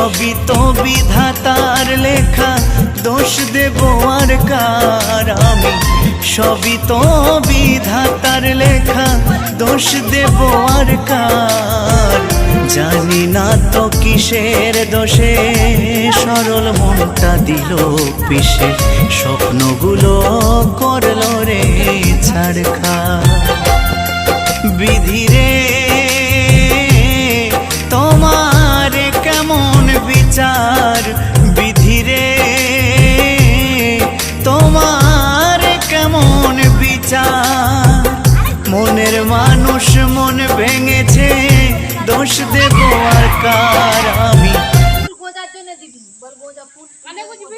সবই তো বিধাতার লেখা, দোষ দেব আর কার আমি। সবই তো বিধাতার লেখা, দোষ দেব আর কার। জানি না তো কিসের দোষে সরল মনটা দিল পিষে, স্বপ্নগুলো করলো রে ছাড়খাড়। বিধি রে তোমার কেমন বিচার, বিধি রে তোমার কেমন বিচার। মনের মানুষ মন ভেঙেছে, দোষ দেব আর কার আমি। গোজার জন্য দিবি, বল গোজা ফুল কানে বুঝবি।